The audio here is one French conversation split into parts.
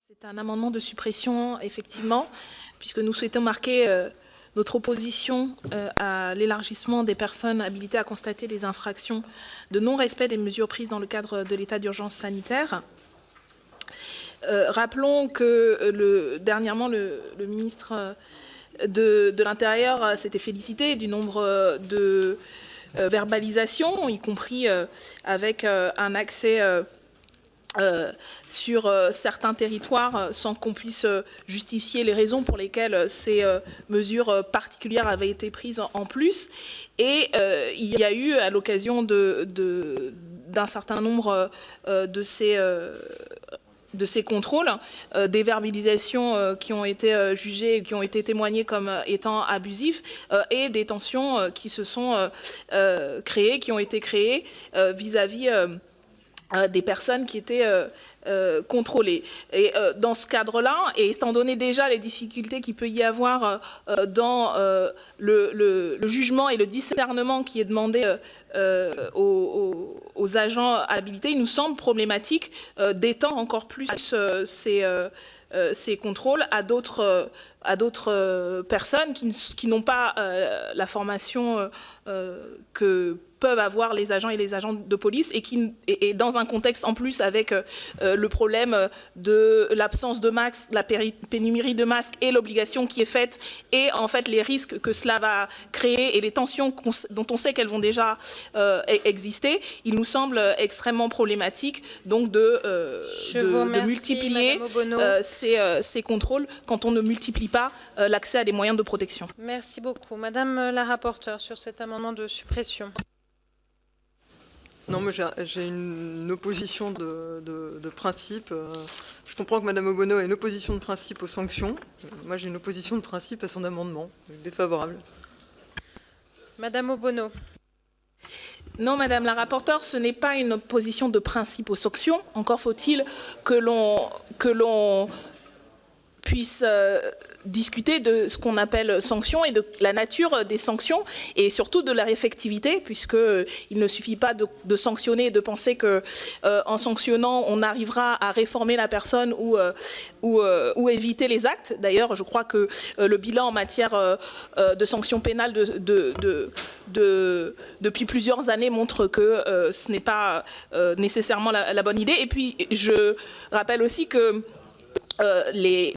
C'est un amendement de suppression, effectivement, puisque nous souhaitons marquer notre opposition à l'élargissement des personnes habilitées à constater les infractions de non-respect des mesures prises dans le cadre de l'état d'urgence sanitaire. Rappelons que dernièrement, le ministre de l'Intérieur s'était félicité du nombre de verbalisations, y compris avec un accès sur certains territoires sans qu'on puisse justifier les raisons pour lesquelles ces mesures particulières avaient été prises en plus. Et il y a eu, à l'occasion d'un certain nombre de ces contrôles, des verbalisations qui ont été jugées, qui ont été témoignées comme étant abusives, et des tensions qui se sont créées, qui ont été créées vis-à-vis des personnes qui étaient contrôlées. Et dans ce cadre-là, et étant donné déjà les difficultés qu'il peut y avoir dans le jugement et le discernement qui est demandé aux agents habilités, il nous semble problématique d'étendre encore plus ces contrôles à d'autres personnes qui n'ont pas la formation que peuvent avoir les agents et les agents de police et dans un contexte en plus avec le problème de l'absence de masques, la pénurie de masques et l'obligation qui est faite et en fait les risques que cela va créer et les tensions dont on sait qu'elles vont déjà exister, il nous semble extrêmement problématique donc de multiplier ces contrôles quand on ne multiplie pas l'accès à des moyens de protection. Merci beaucoup. Madame la rapporteure, sur cet amendement de suppression. Non, mais j'ai une opposition de principe. Je comprends que Madame Obono a une opposition de principe aux sanctions. Moi, j'ai une opposition de principe à son amendement. Défavorable. Madame Obono. Non, Madame la rapporteure, ce n'est pas une opposition de principe aux sanctions. Encore faut-il que l'on puisse discuter de ce qu'on appelle sanctions et de la nature des sanctions et surtout de leur effectivité, puisqu'il ne suffit pas de sanctionner et de penser qu'en sanctionnant, on arrivera à réformer la personne ou éviter les actes. D'ailleurs, je crois que le bilan en matière de sanctions pénales depuis plusieurs années montre que ce n'est pas nécessairement la bonne idée. Et puis, je rappelle aussi que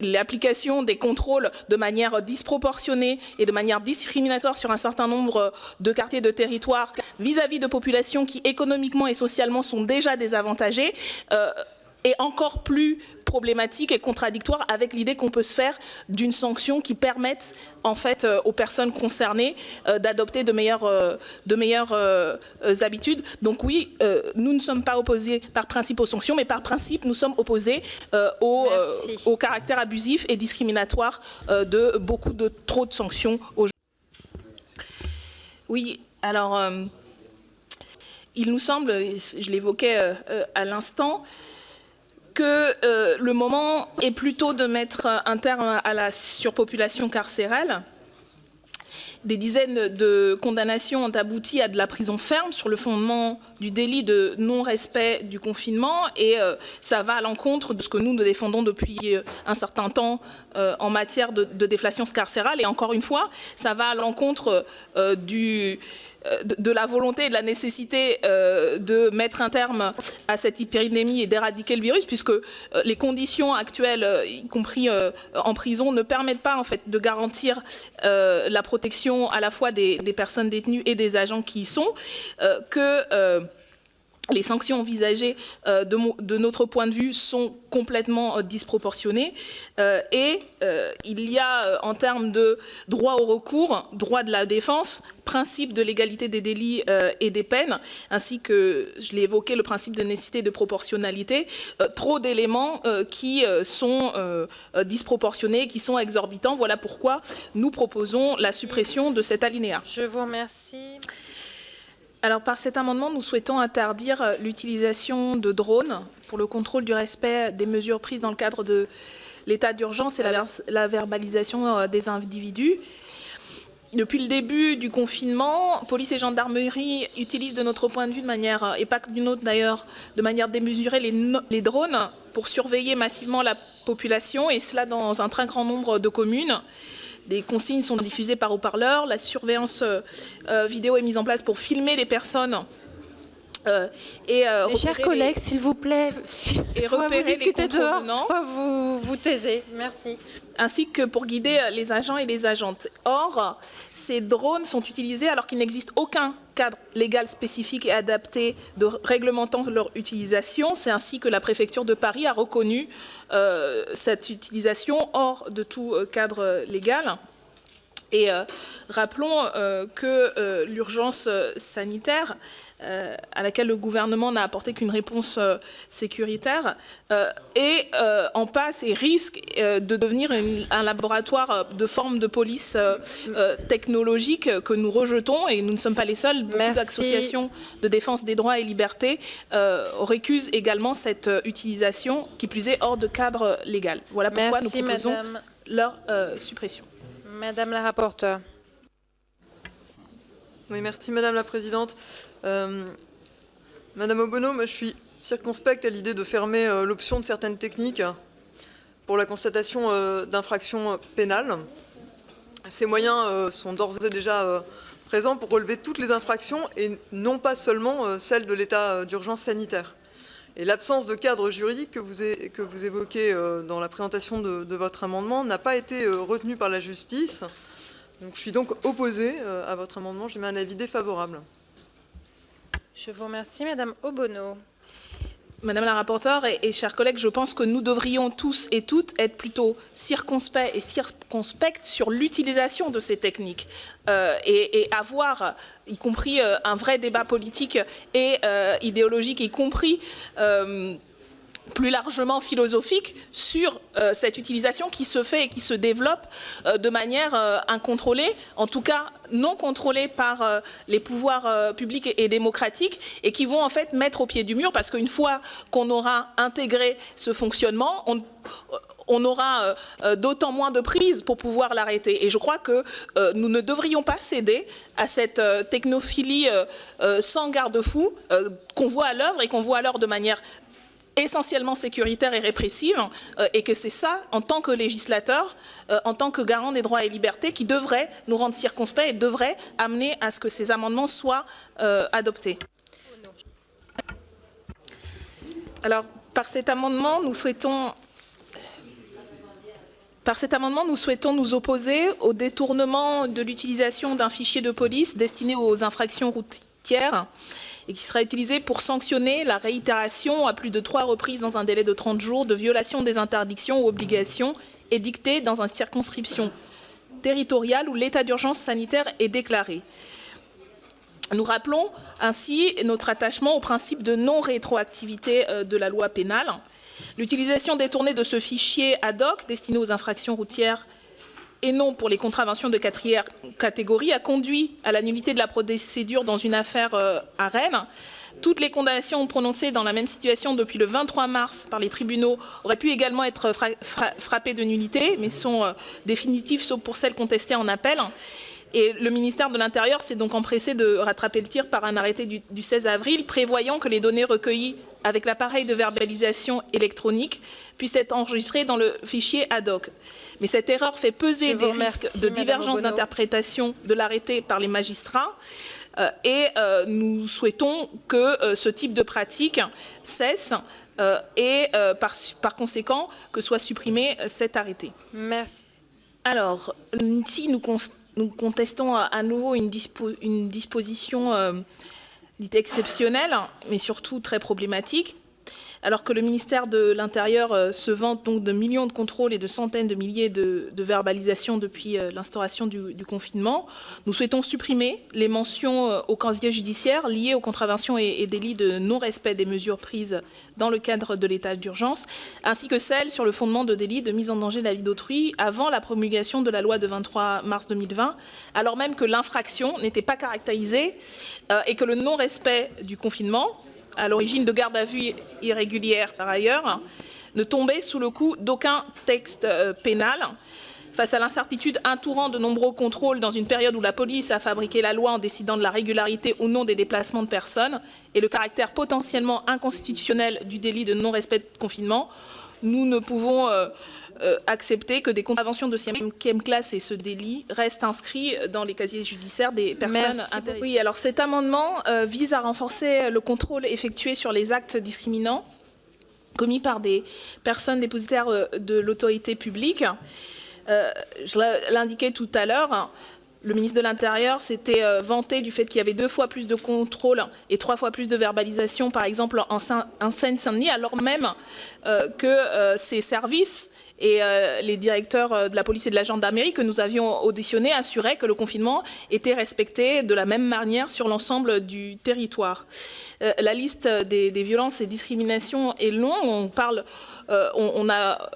l'application des contrôles de manière disproportionnée et de manière discriminatoire sur un certain nombre de quartiers de territoire vis-à-vis de populations qui économiquement et socialement sont déjà désavantagées est encore plus problématique et contradictoire avec l'idée qu'on peut se faire d'une sanction qui permette en fait aux personnes concernées d'adopter de meilleures habitudes. Donc oui, nous ne sommes pas opposés par principe aux sanctions, mais par principe nous sommes opposés au caractère abusif et discriminatoire de trop de sanctions aujourd'hui. Oui, alors il nous semble, je l'évoquais à l'instant, que le moment est plutôt de mettre un terme à la surpopulation carcérale. Des dizaines de condamnations ont abouti à de la prison ferme sur le fondement du délit de non-respect du confinement et ça va à l'encontre de ce que nous défendons depuis un certain temps en matière de déflation carcérale. Et encore une fois, ça va à l'encontre de la volonté et de la nécessité de mettre un terme à cette épidémie et d'éradiquer le virus, puisque les conditions actuelles, y compris en prison, ne permettent pas en fait de garantir la protection à la fois des personnes détenues et des agents qui y sont, les sanctions envisagées de notre point de vue sont complètement disproportionnées et il y a en termes de droit au recours, droit de la défense, principe de l'égalité des délits et des peines, ainsi que, je l'ai évoqué, le principe de nécessité et de proportionnalité, trop d'éléments qui sont disproportionnés, qui sont exorbitants. Voilà pourquoi nous proposons la suppression de cet alinéa. Je vous remercie. Alors, par cet amendement, nous souhaitons interdire l'utilisation de drones pour le contrôle du respect des mesures prises dans le cadre de l'état d'urgence et la verbalisation des individus. Depuis le début du confinement, police et gendarmerie utilisent de notre point de vue de manière, et pas d'une autre d'ailleurs, de manière démesurée les drones pour surveiller massivement la population, et cela dans un très grand nombre de communes. Des consignes sont diffusées par haut-parleurs, la surveillance vidéo est mise en place pour filmer les personnes. Mes chers collègues, s'il vous plaît, soit vous discutez dehors, soit vous taisez. Merci. Ainsi que pour guider les agents et les agentes. Or, ces drones sont utilisés alors qu'il n'existe aucun cadre légal spécifique et adapté de réglementant leur utilisation. C'est ainsi que la préfecture de Paris a reconnu cette utilisation hors de tout cadre légal. Et rappelons que l'urgence sanitaire à laquelle le gouvernement n'a apporté qu'une réponse sécuritaire est en passe et risque de devenir un laboratoire de forme de police technologique que nous rejetons, et nous ne sommes pas les seuls. Beaucoup d'associations de défense des droits et libertés récusent également cette utilisation, qui plus est hors de cadre légal. Voilà pourquoi nous proposons leur suppression. Madame la rapporteure. Oui, merci Madame la Présidente. Madame Obono, moi, je suis circonspecte à l'idée de fermer l'option de certaines techniques pour la constatation d'infractions pénales. Ces moyens sont d'ores et déjà présents pour relever toutes les infractions et non pas seulement celles de l'état d'urgence sanitaire. Et l'absence de cadre juridique que vous évoquez dans la présentation de votre amendement n'a pas été retenue par la justice. Donc, je suis donc opposée à votre amendement. J'émets un avis défavorable. Je vous remercie, Madame Obono. Madame la rapporteure et chers collègues, je pense que nous devrions tous et toutes être plutôt circonspects et circonspectes sur l'utilisation de ces techniques et avoir, y compris un vrai débat politique et idéologique, y compris plus largement philosophique sur cette utilisation qui se fait et qui se développe de manière incontrôlée, en tout cas non contrôlée par les pouvoirs publics et démocratiques, et qui vont en fait mettre au pied du mur, parce qu'une fois qu'on aura intégré ce fonctionnement, on aura d'autant moins de prise pour pouvoir l'arrêter. Et je crois que nous ne devrions pas céder à cette technophilie sans garde-fou qu'on voit à l'œuvre, et qu'on voit à l'œuvre de manière essentiellement sécuritaire et répressive, et que c'est ça, en tant que législateur, en tant que garant des droits et libertés, qui devrait nous rendre circonspects et devrait amener à ce que ces amendements soient adoptés. Alors, par cet amendement, nous souhaitons nous opposer au détournement de l'utilisation d'un fichier de police destiné aux infractions routières, et qui sera utilisé pour sanctionner la réitération à plus de 3 reprises dans un délai de 30 jours de violation des interdictions ou obligations édictées dans une circonscription territoriale où l'état d'urgence sanitaire est déclaré. Nous rappelons ainsi notre attachement au principe de non-rétroactivité de la loi pénale. L'utilisation détournée de ce fichier ad hoc destiné aux infractions routières et non pour les contraventions de 4e catégorie a conduit à la nullité de la procédure dans une affaire à Rennes. Toutes les condamnations prononcées dans la même situation depuis le 23 mars par les tribunaux auraient pu également être frappées de nullité, mais sont définitives sauf pour celles contestées en appel. Et le ministère de l'Intérieur s'est donc empressé de rattraper le tir par un arrêté du 16 avril, prévoyant que les données recueillies avec l'appareil de verbalisation électronique puissent être enregistrées dans le fichier ad hoc. Mais cette erreur fait peser des risques de divergence d'interprétation de l'arrêté par les magistrats, et nous souhaitons que ce type de pratique cesse et par conséquent que soit supprimé cet arrêté. Merci. Alors, ici nous contestons à nouveau une disposition dite exceptionnelle, mais surtout très problématique, alors que le ministère de l'Intérieur se vante donc de millions de contrôles et de centaines de milliers de verbalisations depuis l'instauration du confinement. Nous souhaitons supprimer les mentions au casier judiciaire liées aux contraventions et délits de non-respect des mesures prises dans le cadre de l'état d'urgence, ainsi que celles sur le fondement de délits de mise en danger de la vie d'autrui avant la promulgation de la loi de 23 mars 2020, alors même que l'infraction n'était pas caractérisée et que le non-respect du confinement, à l'origine de garde à vue irrégulière par ailleurs, ne tombait sous le coup d'aucun texte pénal. Face à l'incertitude entourant de nombreux contrôles dans une période où la police a fabriqué la loi en décidant de la régularité ou non des déplacements de personnes et le caractère potentiellement inconstitutionnel du délit de non-respect de confinement, nous ne pouvons accepter que des contraventions de 5e classe et ce délit restent inscrits dans les casiers judiciaires des personnes intéressées. Oui, alors cet amendement vise à renforcer le contrôle effectué sur les actes discriminants commis par des personnes dépositaires de l'autorité publique. Je l'indiquais tout à l'heure, le ministre de l'Intérieur s'était vanté du fait qu'il y avait 2 fois plus de contrôles et 3 fois plus de verbalisation, par exemple en Seine-Saint-Denis, alors même que ces services et les directeurs de la police et de la gendarmerie que nous avions auditionnés assuraient que le confinement était respecté de la même manière sur l'ensemble du territoire. La liste des violences et discriminations est longue. On a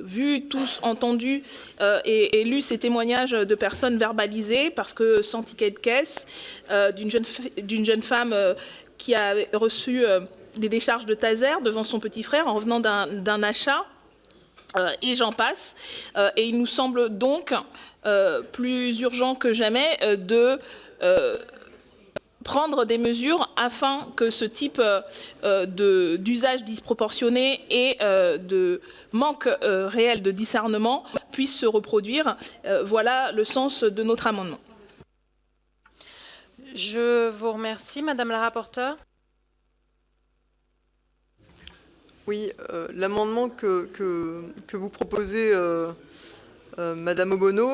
vu, tous entendu et lu ces témoignages de personnes verbalisées parce que sans ticket de caisse, d'une jeune femme qui a reçu des décharges de taser devant son petit frère en revenant d'un achat. Et j'en passe. Et il nous semble donc plus urgent que jamais de prendre des mesures afin que ce type d'usage disproportionné et de manque réel de discernement puisse se reproduire. Voilà le sens de notre amendement. Je vous remercie, Madame la rapporteure. Oui, l'amendement que vous proposez, Madame Obono,